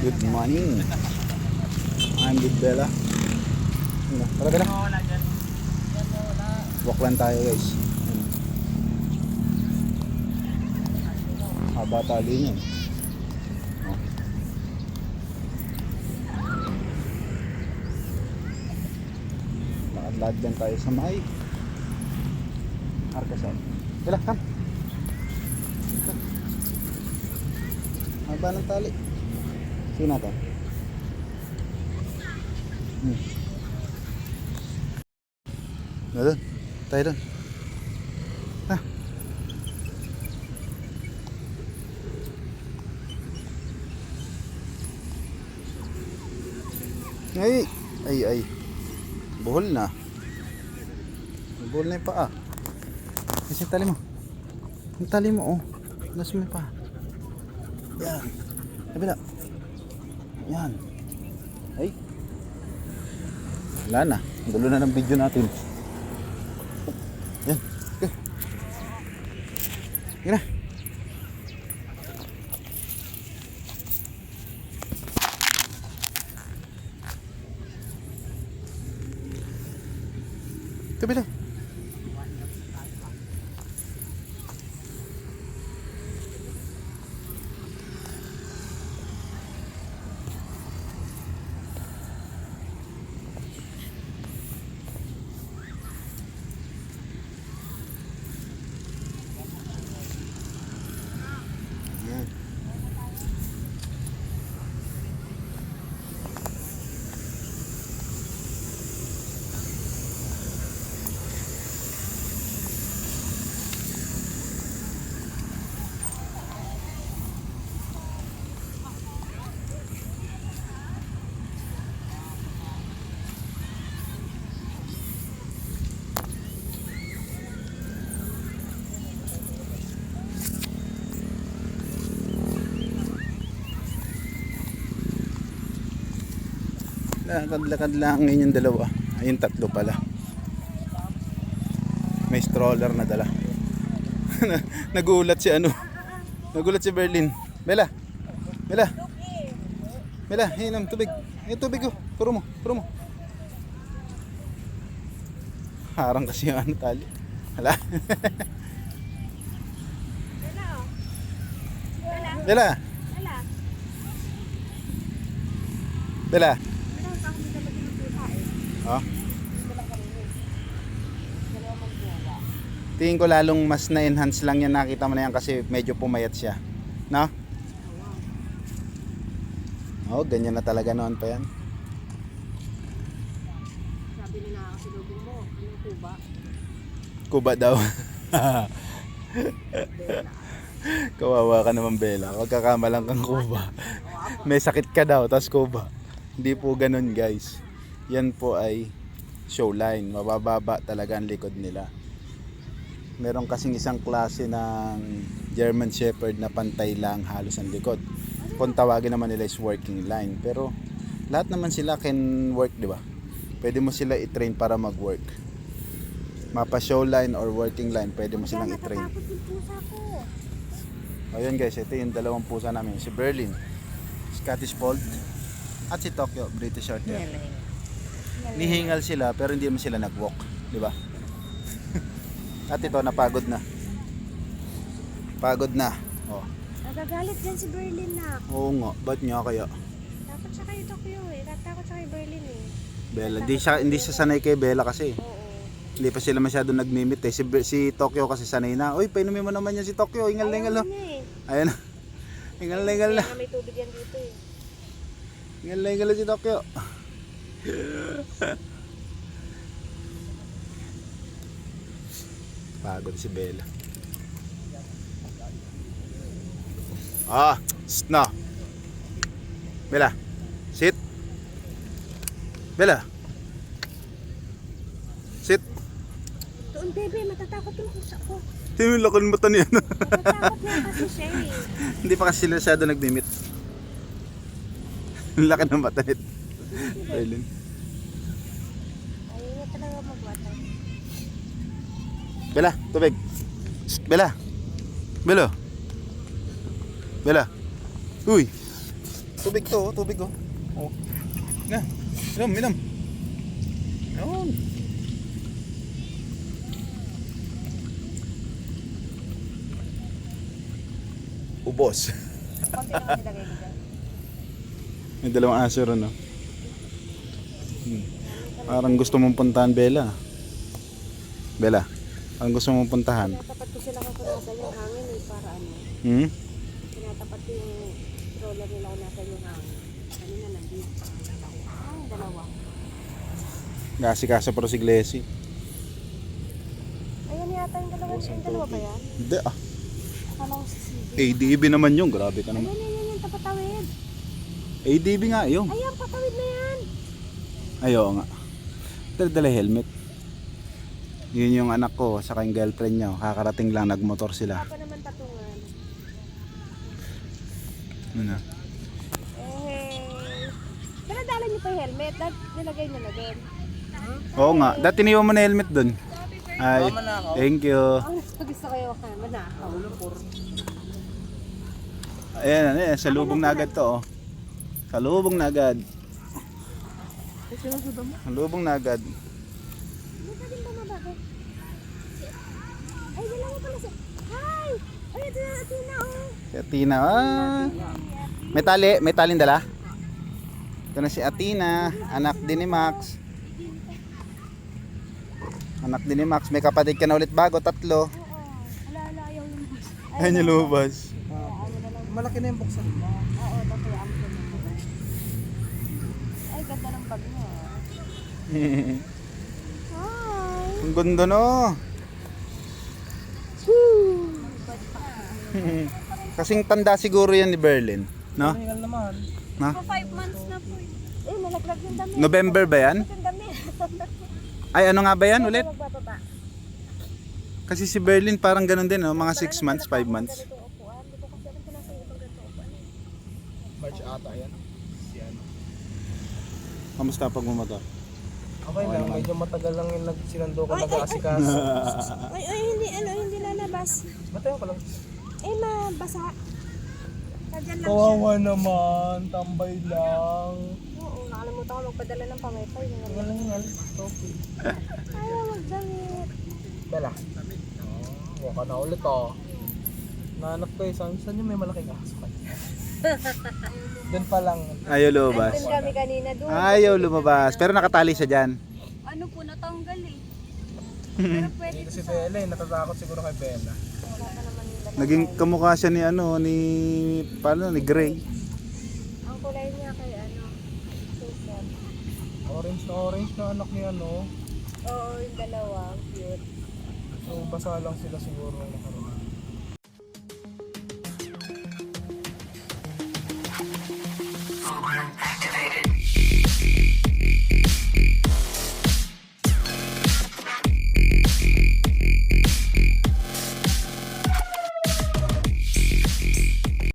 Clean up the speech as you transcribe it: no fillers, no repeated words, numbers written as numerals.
Good morning. I'm with Bella. Tara Bella. Walk lang tayo guys. Haba tali niya. Lakad-lakad lang tayo sa may Arkasan. Bella, come. Haba ng tali. Sige natin. Doon. Tayo doon. Ha. Ay. Buhol na. Buhol na yung paa. Kasi yung tali mo. Yung tali mo, oh. Nasa mo yung paa. Yan. Kabila. Yan. Ay. Wala na. Ang gulo na ng video natin. Yan. Okay. Sige na. Kabila. Lakad-lakad lang ngayon yung dalawa. Ayun, tatlo pala. May stroller na dala. Nagulat si ano. Nagulat si Berlin. Bella. Hinam tubig. Yung tubig ko. Puro mo. Harang kasi yung ano tali. Hala. Bella. Oh. Tingin ko lalong mas na-enhance lang yan. Nakita mo na yan kasi medyo pumayat siya. No? Oh, ganyan na talaga noon pa yan. Sabi nila kasi lubong mo, anong kuba? Kuba daw. Kawawa ka naman, Bella. Huwag kakamalang kang kuba. May sakit ka daw, tas kuba. Hindi po ganun, guys. Yan po ay show line. Mabababa talaga ang likod nila. Meron kasing isang klase ng German Shepherd na pantay lang halos ang likod. Kung tawagin naman nila is working line. Pero lahat naman sila can work, di ba? Pwede mo sila i-train para mag-work. Mapa show line or working line, pwede mo silang i-train. Ayun guys, ito yung dalawang pusa namin. Si Berlin, Scottish Fold, at si Tokyo, British Shorthair. Nihingal sila pero hindi mo sila nag-walk, di ba? At ito napagod na. Pagod na. Oh. Nagagalit din si Berlin na. Oo nga, ba't niya kaya? Takot siya kay Tokyo eh. Takot siya kay Berlin eh. Bella, hindi siya sanay kay Bella kasi. Oo. Hindi pa sila masyado nagmimit eh. Si Tokyo kasi sanay na. Uy, painumin mo naman yan si Tokyo. Hingal na hingal. Ayan. Hingal na hingal na. Kaya may tubig yan dito eh. Hingal na hingal si Tokyo. Pagod si Bella. Na. Bella, sit. Bella. Sit. Doon bebe, matatakot yung pusa ko. Tingnan mo lakon mata niya. Matatakot na kasi siya eh. Hindi pa kasi sila masyado nagmimit. Ang laki ng mata nito. Berlin. Ayaw niya talaga mag-water. Bella, tubig. Bella. Uy. Tubig to, tubig oh. Oh. Na, minum. Yun. Ubos. Konti naman nilagay ko dyan. May dalawang aso ron, no? Parang gusto mong puntahan, Bella. Bella, parang gusto mong puntahan. Tinatapat ko sila kasi nasa yung hangin eh, para ano. Hmm? Tinatapat ko yung stroller nila nasa yung hangin. Kanina nandito. Ay, dalawa. Kasi pero si Glessy. Ayun yata yung dalawa. Yung dalawa ba yan? Hindi ah. Akala ko si Sige. ADB naman yun. Grabe ka naman. Ayun, tapatawid. ADB nga yun. Ayan, patawid na yan. Ayaw nga. Dala helmet. Yun yung anak ko, saka yung girlfriend niya. Kakarating lang, nagmotor sila. Papa naman patungan. Ano? Eh, daladala niyo pa yung helmet. Nilagay niyo na doon. Oo nga, dati niyo mo na helmet dun. Ay, thank you. Ang gusto kayo ka, manakaw. Ayan, sa lubong na agad to. Oh. Sa lubong na agad. Sa lubong na agad. Hindi pa din bumaba. Ay, dalawa pala siya. Hi! Ay, ito na Athena, oh. Si Athena, may taling dala. Ito na si Athena, anak din ni Max. Anak din ni Max, may kapatid ka na ulit bago, 3. Oo. Ala, ayaw lumabas. Ayun yung lumabas. Malaki na yung buksan. Oo, tapos yung ampo na. Ay, ganda ng bag mo. Hi! Ang ganda no. Kasing tanda siguro yan ni Berlin, no? Tingnan naman. Na? 5 months na po. Eh, nalaglag yung damit. November ba yan? Yung damit. Ay, ano nga ba yan ulit? Magbababa. Kasi si Berlin parang ganun din, no? Mga 6 months, 5 months. Ganito upuan. Hindi ko kasi alam kung nasa ibang ganito upuan. March ata yan. Si ano. Kamusta pag bumotor? Okay lang, medyo matagal lang yung sinando ko nag-aasikaso. Ay, hindi lalabas. Matayo ko lang. Eh, mabasa. Kadyan lang siya. Kawawa naman, tambay lang. Oo, nakalimutan ko magpadala ng pamaypay. Tingnan lang yan. Okay. Ayaw magdamit. Bella. Huwag ka na ulit oh. Nahanap ko eh, saan yung may malaking aso ka? Doon pa lang. Ayaw lumabas. Andun kami kanina doon. Ayaw lumabas. Pero nakatali siya dyan. Ano po, natanggal eh. Pero pwede Dito si Bella eh, natatakot siguro kay Bella. wala pa naman nila. Naging kamukha siya ni ni Gray. Ang kulay niya kay Susan. Orange na anak ni ano. Oo, yung dalawa. Cute. So basa lang sila siguro ng nakaraan.